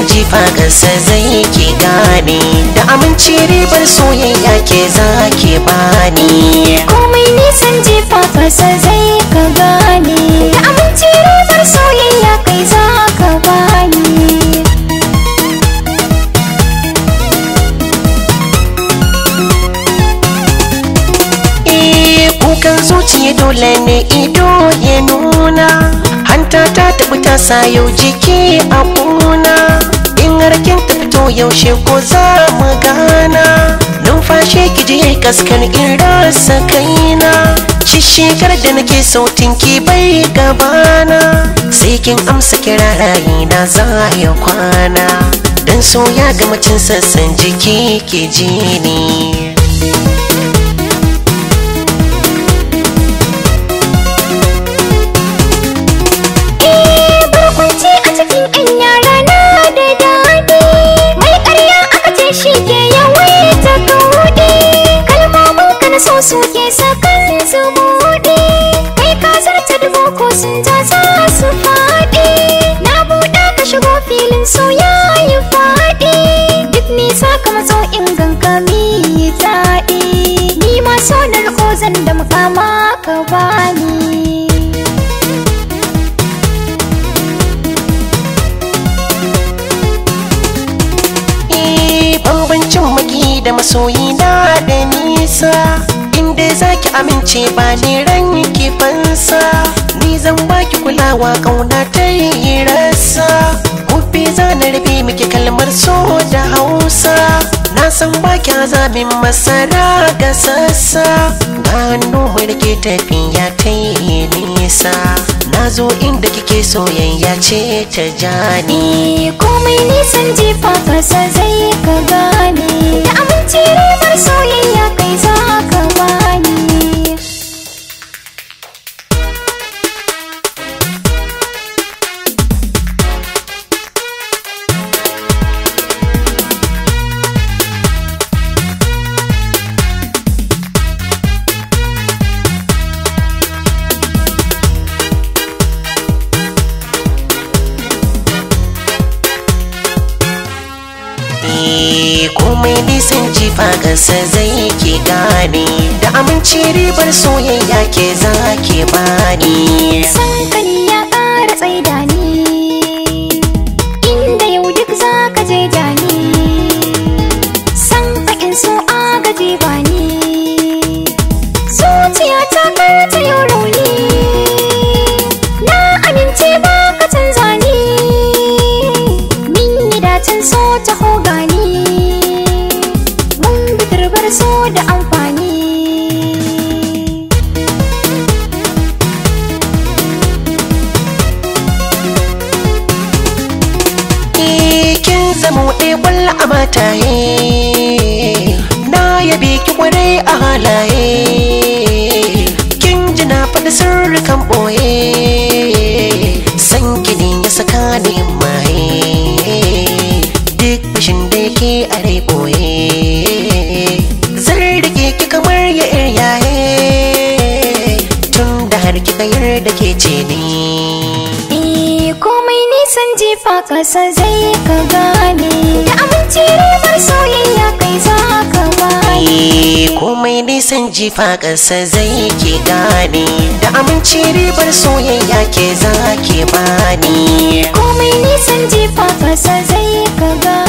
jifa ƙasa zai ke gane, da aminci ribar soyayya ke za ke bani. Komai nisan jifa ƙasa zai ka gane, da aminci ribar soyayya kai za ka bani. Kukan zuciya dole ne ido ya nuna, hanta ta taɓa ta sayo jiki a kuna. In harkin ta fito yaushe ko za mu gana, numfashi ki je kaskar in rasa kaina. Shishikar da nake sautin ki bai gabana, sai kin amsa kira rayina za ya kwana. Dan so ya ga macin sassan jiki ke ji ni. Suke sakan su buɗe, kai ka zarta dubu ko sun ja za su faɗi. Na buɗa ka shigo filin so ya yi faɗi, duk nisa ka matso in gangami yi taɗi. Ni ma so na riko zan da makama ka bani. Bambancin maki da masoyi na da nisa, inda zaki amince ba ni ran ki fansa. Ni zan baki kulawa kauna ta yi rasa, gobe za na rufe miki kalmar so da Hausa. Na san baki azabin masara ga sassa, ga hannu mulki tafiya ta yi nisa. Na zo inda kike soyayya ce ta jani. Komai nisan jifa ƙasa zai ka gane, da aminci ribar soyayya kai za ka bani. Komai nisan jifa ƙasa zai ke gane, da aminci ribar soyayya ke za ke bani. San kani ya ƙara tsaida ni, inda yau duk za ka je jani. San haƙin so agaji ba ni, zuciya ta karta yau rauni. Na amince ba ka canza ni, min yi dacin so ta hogani. So da amfani. Kin zama ɗaya kwallo a mataye, na yabe ki kwarai a halaye. Kin ji na faɗi sirrikan ɓoye, san gini ya saka ni maye. Duk bishin da yake a rai ɓoye, kika yarda ke ce ni. Komai nisan jifa ƙasa zai ka gane, da aminci ribar soyayya kai za ka bani. Komai nisan jifa ƙasa zai ke gane, da aminci ribar soyayya ke za ke bani. Komai nisan jifa ƙasa zai ka gane.